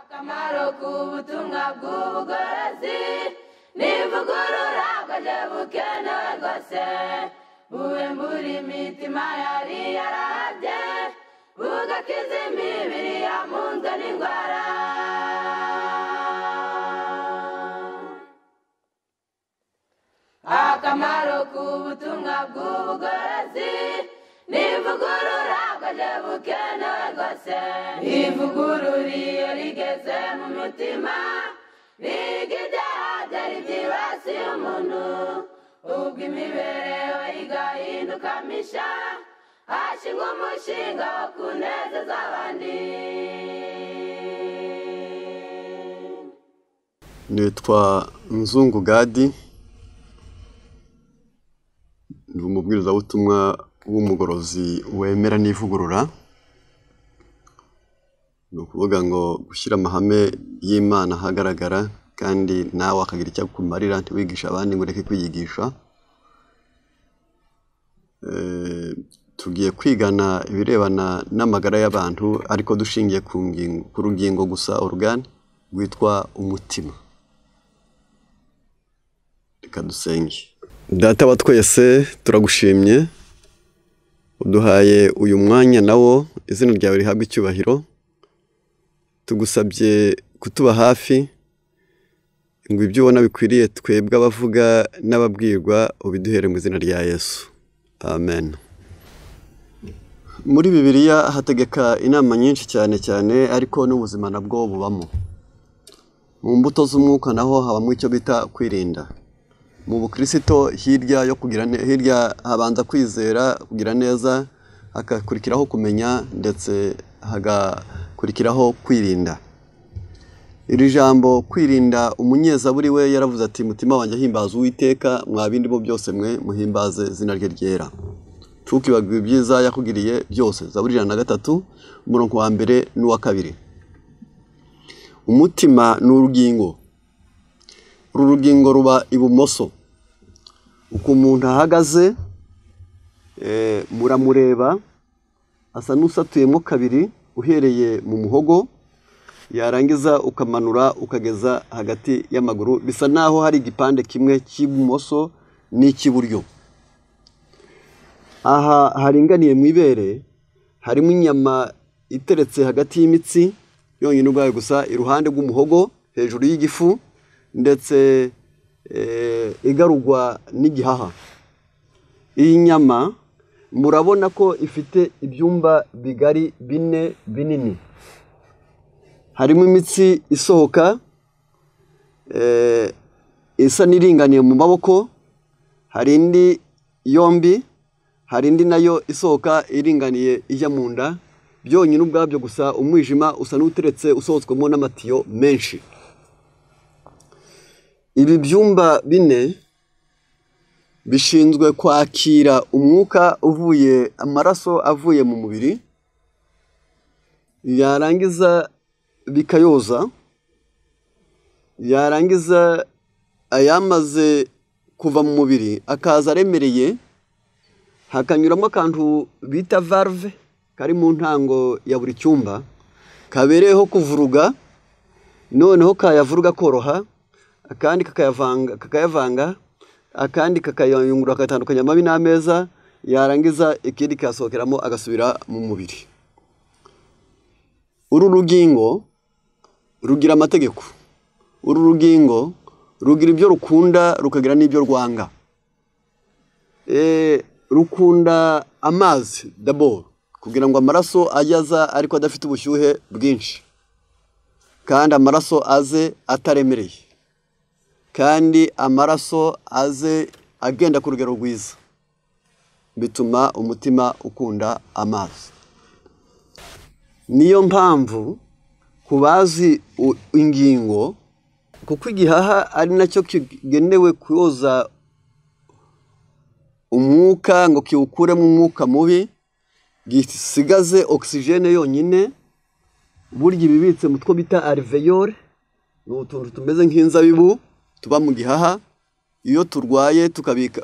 akamaro k'ubutumwa bw'ubugorozi n'ivugurura bwaje bukenewe rwose buwembura imitima yari yarabye bugakiza imibiri yamunzwe n'indwara. Akamaro k'ubutumwa bw'ubugorozi n'ivugurura bwaje bukenewe rwose ivugurura iyo rigeze mu mutima biga ibyaha byari byibasiye umuntu ubwo imibereho igahinduka misha hashingwa umushinga wo kunezeza abandi. Nitwa Nzungu Gadi, ni umubwirizabutumwa w'umugorozi wemera n'ivugurura. Ni ukuvuga ngo gushyira amahame y'Imana ahagaragara kandi nawe akagira icyo akumarira, ntiwigisha abandi ngo ureke kwiyigisha. Tugiye kwigana ibirebana n'amagara y'abantu ariko dushingiye ku rugingo gusa, organe rwitwa umutima. Reka dusenge. Data wa twese, turagushimye uduhaye uyu mwanya nawo, izina ryawe rihabwe icyubahiro. Tugusabye kutuba hafi ngo ibyo ubona bikwiriye twebwe abavuga n'ababwirwa ubiduhere mu izina rya Yesu, amen. Muri Bibiliya hategeka inama nyinshi cyane ariko n'ubuzima nabwo bubamo. Mu mbuto z'umwuka naho habamo icyo bita kwirinda. Mu bukristo hirya habanza kwizera, kugira neza, hagakurikiraho kumenya, ndetse hagakurikiraho kwirinda. Iri jambo kwirinda, umunyezaburi we yaravuze ati mutima wanjye himbaza Uwiteka, mwa bindi bo byose mwe muhimbaze izina rye ryera. Tukibagirwa ibyiza yakugiriye byose. Zaburi 103 umurongo wa 1 n'uwa 2. Umutima ni urugingo. Uru rugingo ruba ibumoso. Uko umuntu ahagaze muramureba asa n'usatuyemo kabiri uhereye mu muhogo, yarangiza ukamanura ukageza hagati y'amaguru, bisa naho hari igipande kimwe cy'ibumoso n'icy'iburyo. Aha haringaniye mu ibere harimo inyama iteretse hagati y'imitsi yonyine ubwayo gusa, iruhande rw'umuhogo hejuru y'igifu, ndetse igarurwa n'igihaha. Iyi nyama murabona ko ifite ibyumba bigari bine binini. Harimo imitsi isohoka isa n'iringaniye mu maboko, hari indi yombi, hari indi nayo isohoka iringaniye ijya mu nda. Byonyine ubwabyo gusa umwijima usa n'uteretse usohotswemo n'amatiyo menshi. Ibi byumba bine bishinzwe kwakira umwuka uvuye, amaraso avuye mu mubiri, yarangiza bikayoza, yarangiza ayamaze kuva mu mubiri akaza aremereye, hakanyuramo akantu bita valve kari mu ntango ya buri cyumba, kabereyeho kuvuruga, noneho kayavuruga koroha, akandi kakayavanga, akandi kakayungurura akatandukanya amabi n'ameza, yarangiza ikindi kasohokeramo agasubira mu mubiri. Uru rugingo rugira amategeko. Uru rugingo rugira ibyo rukunda rukagira n'ibyo rwanga. Rukunda amazi d'abord, kugira ngo amaraso aza ariko adafite ubushyuhe bwinshi, kandi amaraso aze ataremereye, kandi amaraso aze agenda ku rugero rwiza. Bituma umutima ukunda amazi. Niyo mpamvu kubazi ingingo, kuko igihaha ari nacyo kigenewe kuyoza umwuka ngo kiwukuremo umwuka mubi, gisigaze oxygene yonyine. Burya ibibitse mu two bita alvéole, ni utuntu tumeze nk'inzabibu tuba mu gihaha. Iyo turwaye tukabika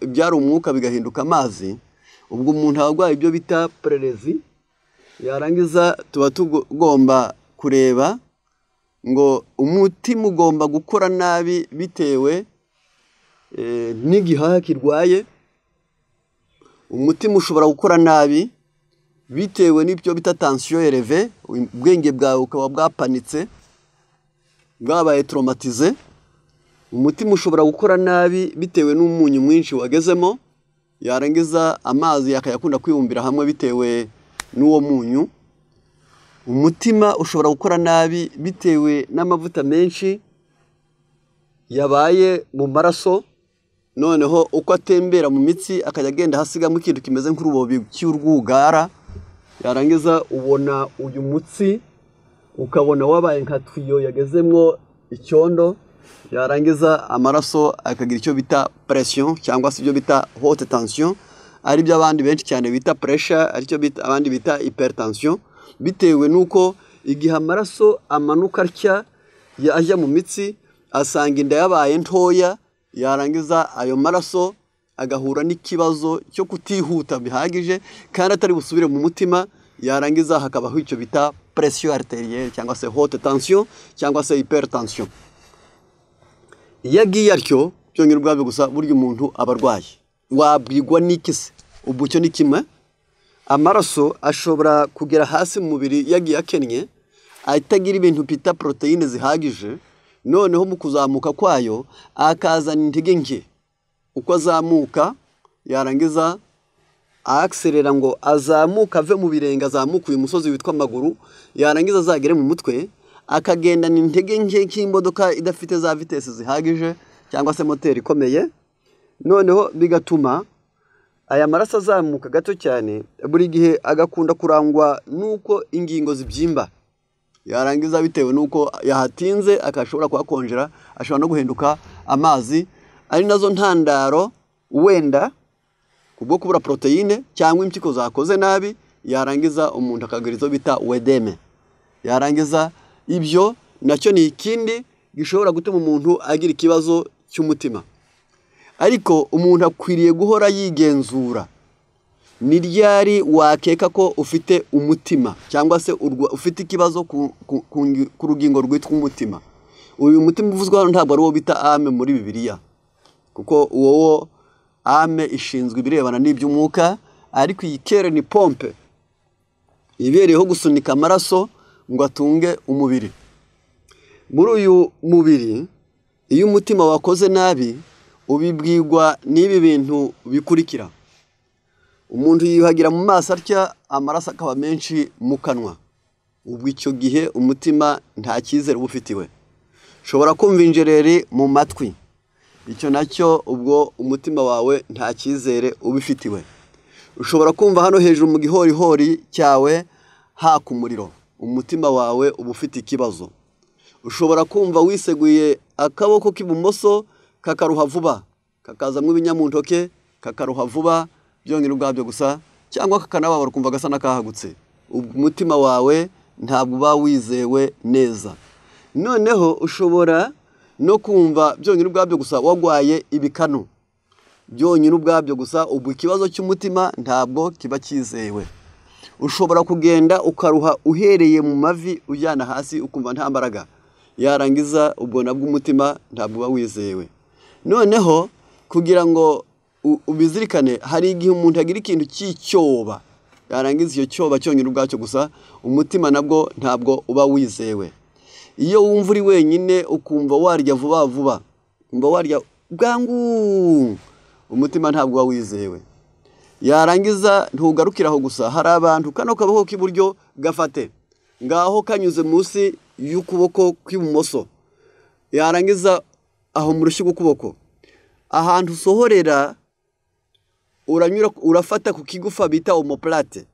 ibyara umwuka bigahinduka amazi, ubwo umuntu arwaye ibyo bita prelezi, yarangiza tuba tugomba kureba ngo umutima ugomba gukora nabi bitewe n'igihaha kirwaye. Umutima ushobora gukora nabi bitewe n'ibyo bita tension élevée, ubwenge bwawe ukaba bwapanitse, bwabaye traumatize. Umutima ushobora gukora nabi bitewe n'umunyu mwinshi wagezemo, yarangiza amazi yakayakunda kwibumbira hamwe bitewe n'uwo munyu. Umutima ushobora gukora nabi bitewe n'amavuta menshi yabaye mu maraso, noneho uko atembera mu mitsi akajya agenda hasigamo ikintu kimeze nk'urubobi cy'urwugara, yarangiza ubona uyu mutsi ukabona wabaye nka twiyo yagezemwo icyondo, yarangiza amaraso akagira icyo bita pression cyangwa se ibyo bita haute tension, ari byo abandi benshi cyane bita pressure, ari cyo bita abandi bita hypertension, bitewe nuko igihe amaraso amanuka atya ajya mu mitsi asanga inda yabaye ntoya, yarangiza ayo maraso agahura n'ikibazo cyo kutihuta bihagije kandi atari busubire mu mutima, yarangiza hakabaho icyo bita pression arterielle cyangwa se haute tension cyangwa se hypertension. Iyo agiye atyo byongera ubwabyo gusa burya umuntu aba arwaye. Wabwirwa n'iki se? Ubu cyo ni kimwe, amaraso ashobora kugera hasi mu mubiri yagiye akennye, atagira ibintu bita proteine zihagije, noneho mu kuzamuka kwayo akazana intege nke. Uko azamuka yarangiza akselera ngo azamuka ave mu birenge, azamuka uyu musozi witwa amaguru, yarangiza azagere mu mutwe, akagendana intege nke nk'imodoka idafite za vitesse zihagije cyangwa se moteri ikomeye. Noneho bigatuma aya maraso azamuka gato cyane, buri gihe agakunda kurangwa nuko ingingo zibyimba, yarangiza bitewe nuko yahatinze akashobora kuhakonjera, ashobora no guhinduka amazi, ari nazo ntandaro wenda kubwo kubura proteine cyangwa impyiko zakoze nabi, yarangiza umuntu akagira izo bita wedeme. Yarangiza ibyo nacyo ni ikindi gishobora gutuma umuntu agira ikibazo cy'umutima. Ariko umuntu akwiriye guhora yigenzura, ni ryari wakeka ko ufite umutima cyangwa se ufite ikibazo ku rugingo rwitwa umutima. Uyu mutima uvuzwa hano ntabwo ari uwo bita ame muri Bibiliya, kuko uwo ame ishinzwe ibirebana n'iby'umwuka, ariko iyi kere ni pompe ibereyeho gusunika amaraso ngo atunge umubiri. Muri uyu mubiri iyo umutima wakoze nabi ubibwirwa n'ibi bintu bikurikira: umuntu yiyuhagira mu maso atya, amaraso akaba menshi mu kanwa. Ubwo icyo gihe umutima nta cyizere uba ufitiwe. Ushobora kumva injereri mu matwi, icyo nacyo ubwo umutima wawe nta cyizere uba ufitiwe. Ushobora kumva hano hejuru mu gihorihori cyawe haka umuriro, umutima wawe uba ufite ikibazo. Ushobora kumva wiseguye akaboko k'ibumoso kakaruha vuba, kakazamo ibinyamuntoke kakaruha vuba byongera ubwabyo gusa, cyangwa kakanababara ukumva gasa n'akahagutse. Umutima wawe ntabwo uba wizewe neza. Noneho ushobora no kumva byongera ubwabyo gusa wagwaye ibikanu, byongera ubwabyo gusa, ubwo ikibazo cy'umutima ntabwo kiba cyizewe. Ushobora kugenda ukaruha uhereye mu mavi ujyana hasi ukumva nta mbaraga, yarangiza ubwo nabwo umutima ntabwo uba wizewe. Noneho kugira ngo ubizirikane, hari igihe umuntu agira ikintu cy'icyoba, yarangiza iyo cyoba cyongera ubwacyo gusa, umutima nabwo ntabwo uba wizewe. Iyo wumva uri wenyine ukumva warya vuba vuba, ukumva warya bwangu, umutima ntabwo uba wizewe. Yarangiza ntugarukiraho gusa, hari abantu kano kaboko k'iburyo gafate ngaho kanyuze munsi y'ukuboko kw'ibumoso, yarangiza aho mu rushyi rw'ukuboko ahantu usohorera uranyura, urafata ku kigufa bita omoplate.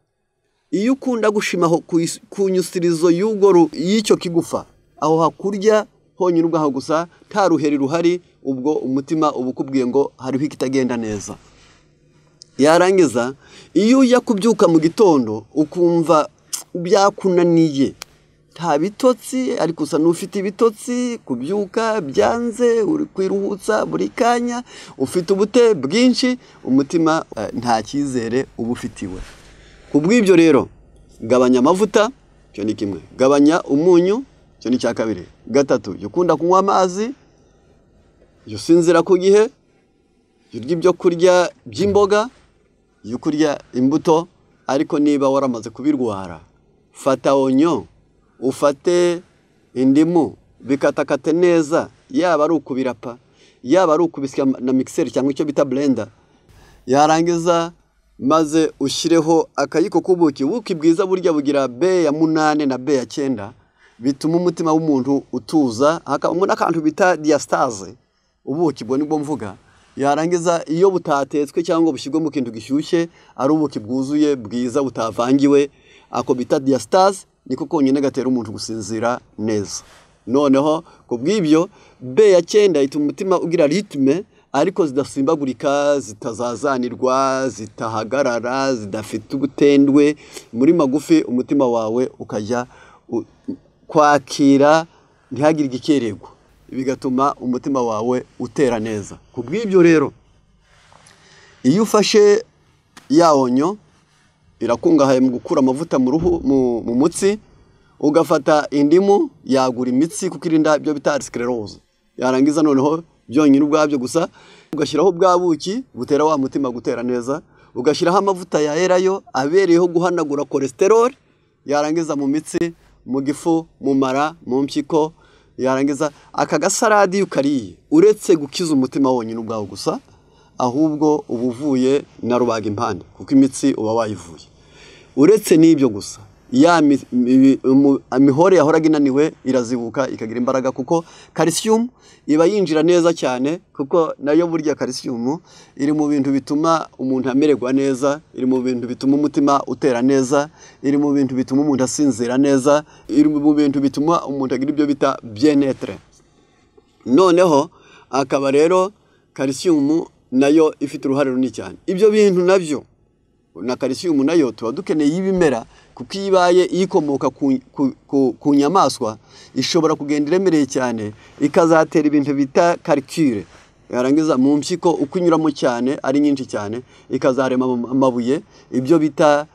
Iyo ukunda gushimaho ku nyusirizo y'icyo kigufa, aho hakurya honyine ubwaho gusa, nta ruheri ruhari, ubwo umutima uba ukubwiye ngo hariho ikitagenda neza. Yarangiza iyo ujya kubyuka mu gitondo ukumva byakunaniye, nta bitotsi ariko usa n'ufite ibitotsi, kubyuka byanze, uri kwiruhutsa buri kanya, ufite ubute bwinshi, umutima nta cyizere uba ufitiwe. Kubw'ibyo rero gabanya amavuta, cyo ni kimwe. Gabanya umunyu, cyo ni cya kabiri. Gatatu, ukunda kunywa amazi, usinzira ku gihe, urya ibyo kurya by'imboga, kurya imbuto, ariko niba waramaze kubirwara, fata onyo, ufate indimu, bikatakate neza, yaba ari ukubirapa, yaba ari ukubisya na mixer cyangwa icyo bita blender, yarangiza maze ushyireho akayiko k'ubuki. Ubuki bwiza burya bugira B ya 8 na B ya 9, bituma umutima w'umuntu utuza, hakabamo n'akantu bita diastase. Ubuki bwo nibwo mvuga. Yarangiza iyo butatetswe cyangwa bushyirwe mu kintu gishyushye, ari ubuki bwuzuye bwiza butavangiwe, ako bita diastase, niko konyine gatera umuntu gusinzira neza. Noneho kubw'ibyo B ya 9 ituma umutima ugira ritme, ariko zidasimbagurika, zitazazanirwa, zitahagarara, zidafite ubutendwe. Muri magufi umutima wawe ukajya kwakira, ntihagire igikerego, bigatuma umutima wawe utera neza. Kubw'ibyo rero, iyo ufashe ya onyo, irakungahaye mu gukura amavuta mu ruhu, mu mutsi, ugafata indimu, yagura imitsi kuko irinda ibyo bita sclerose. Yarangiza noneho byonyine ubwabyo gusa, ugashyiraho bwa buki butera wa mutima gutera neza, ugashyiraho amavuta ya erayo abereyeho guhanagura cholesterol, yarangiza mu mitsi, mu gifu, mu mara, mu mpyiko. Yarangiza aka gasaradi ukariye, uretse gukiza umutima wonyine ubwawo gusa, ahubwo ubuvuye na rubaga impande, kuko imitsi uba wayivuye. Uretse n'ibyo gusa, ya mihore yahoraga inaniwe irazibuka ikagira imbaraga, kuko calcium iba yinjira neza cyane, kuko nayo burya calcium iri mu bintu bituma umuntu amererwa neza, iri mu bintu bituma umutima utera neza, iri mu bintu bituma umuntu asinzira neza, iri mu bintu bituma umuntu agira ibyo bita bien-être. Noneho akaba rero calcium nayo ifite uruhare runini cyane. Ibyo bintu nabyo na calcium nayo tuba dukeneye y'ibimera, kuko ibaye ikomoka ku nyamaswa ishobora kugenda iremereye cyane, ikazatera ibintu bita calcule. Yarangiza mu mpyiko uko inyuramo cyane ari nyinshi cyane, ikazarema amabuye, ibyo bita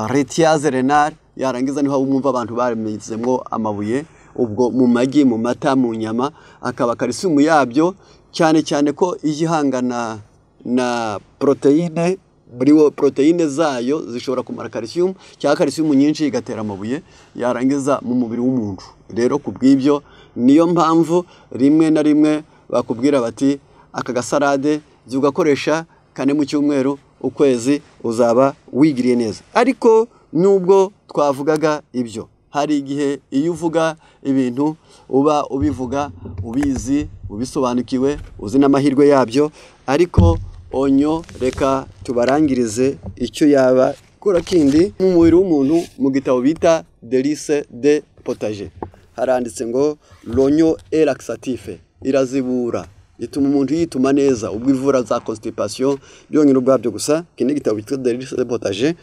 retiase renale. Yarangiza niho umumva abantu baremezemo amabuye, ubwo mu magi, mu mata, mu nyama, akaba calcium yabyo cyane cyane ko igihangana na proteine. Buriho proteine zayo zishobora kumara calcium, cyangwa calcium nyinshi igatera amabuye, yarangiza mu mubiri w'umuntu. Rero kubw'ibyo niyo mpamvu rimwe na rimwe bakubwira bati aka gasarade ugakoresha 4 mu cyumweru, ukwezi uzaba wigiriye neza. Ariko nubwo twavugaga ibyo, hari igihe iyo uvuga ibintu uba ubivuga ubizi, ubisobanukiwe, uzi n'amahirwe yabyo, ariko onyo reka tubarangirize icyo yaba kora kindi mu mubiri w'umuntu. Mu gitabo bita Délices de Potager haranditse ngo l'oignon est laxatif, irazibura, ituma umuntu yituma neza, ubwo ivura za constipation byonyine ubwabyo gusa. Kindi gitabo bita Délices de Potager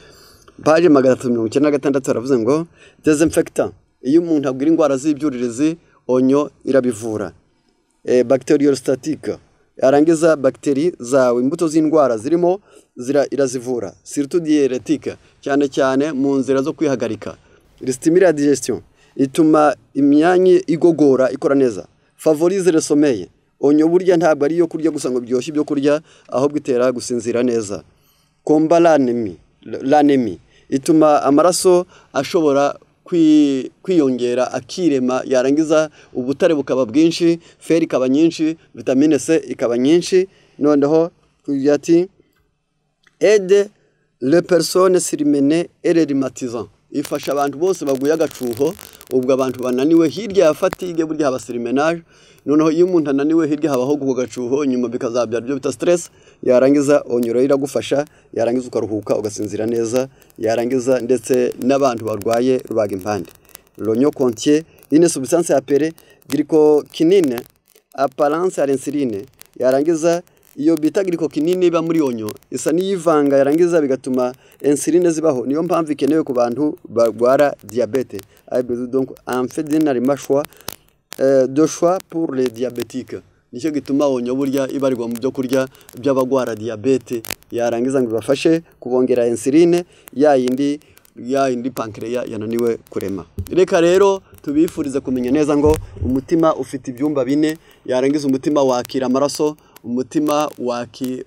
page 396 aravuze ngo désinfectant, iyo umuntu agira indwara z'ibyuririzi onyo irabivura. Bactériostatique, yarangiza bakteri zawe, imbuto z'indwara zirimo irazivura. Surtout diurétique, cyane cyane mu nzira zo kwihagarika. Stimule la digestion, ituma imyanya igogora ikora neza. Favorise le sommeil, onyo burya ntabwo ari yo kurya gusa ngo byoshye ibyo kurya, ahubwo itera gusinzira neza. Combat l'anémie, ituma amaraso ashobora kwiyongera akirema, yarangiza ubutare bukaba bwinshi, fer ikaba nyinshi, vitamine C ikaba nyinshi. Noneho kuyati aide les personnes surmenées et les rhumatisants, ifasha abantu bose baguye agacuho, ubwo abantu bananiwe hirya ya fatigue burya haba surmenage. Noneho iyo umuntu ananiwe hirya habaho gugacuho, nyuma bikazabyara byo bita stress. Yarangiza onyoro iragufasha, yarangiza ukaruhuka ugasinzira neza, yarangiza ndetse n'abantu barwaye rubaga impande. L'oignon contient une substance appelée glycokinine apparence à l'insuline, yarangiza iyo bita glycokinine iba muri onyo isa n'iyivanga, yarangiza bigatuma insuline zibaho. Niyo mpamvu ikenewe ku bantu barwara diabete. Donc en fait d'un choix de choix pour les diabétiques, nicyo gituma onyo burya ibarirwa mu byo kurya by'abagwara diabete. Yarangiza ngo bafashe kubongera insuline ya yindi ya indi pancreas yananiwe kurema. Reka rero tubifurize kumenya neza ngo umutima ufite ibyumba bine, yarangiza umutima wakira amaraso, umutima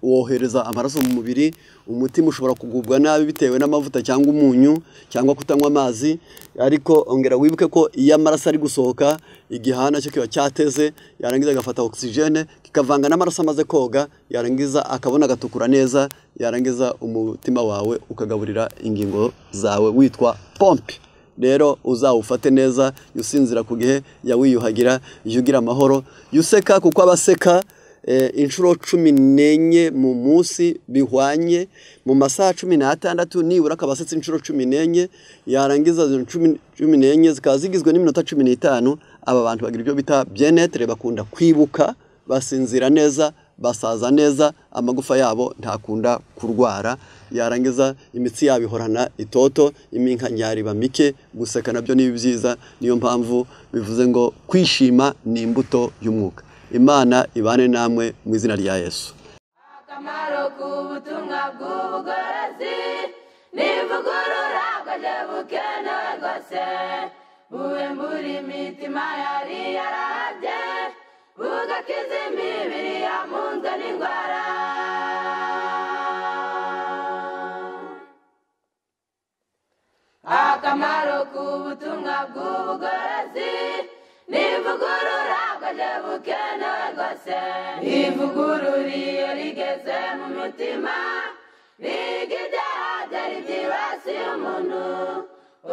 wohereza amaraso mu mubiri, umutima ushobora kugubwa nabi bitewe n'amavuta cyangwa umunyu cyangwa kutanywa amazi, ariko ongera wibuke ko iyo amaraso ari gusohoka igihana cyo kiba cyateze, yarangiza agafata oxygene kikavanga n'amaraso amaze koga, yarangiza akabona gatukura neza, yarangiza umutima wawe ukagaburira ingingo zawe witwa pompe. Rero uzawufate neza, yusinzira ku gihe, yawiyuhagira, yugira amahoro, yuseka kuko abaseka inshuro 14 mu munsi bihwanye mu masaha 16 nibura akabasetsa inshuro 14, yarangiza 14 zikaba zigizwe n'iminota 15. Aba bantu bagira ibyo bita bien-être, bakunda kwibuka, basinzira neza, basaza neza, amagufa yabo ntakunda kurwara, yarangiza imitsi yabo ihorana itoto, iminkanyari bamike, guseka nabyo ni byiza. Niyo mpamvu bivuze ngo kwishima ni imbuto y'umwuka. Imana ibane namwe mu izina rya Yesu. Akamaro k'ubutumwa bw'ubugorozi n'ivugurura bwaje bukenewe rwose, buwembura imitima yari yarabye, bugakiza imibiri yamunzwe n'indwara. Akamaro k'ubutumwa bw'ubugorozi n'ivugurura bwaje bukenewe rwose, ivugurura iyo rigeze mu mutima, biga ibyaha byari byibasiye umuntu,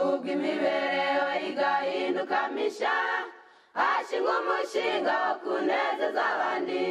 ubwo imibereho igahinduka misha, hashingwa umushinga wo kunezeza abandi.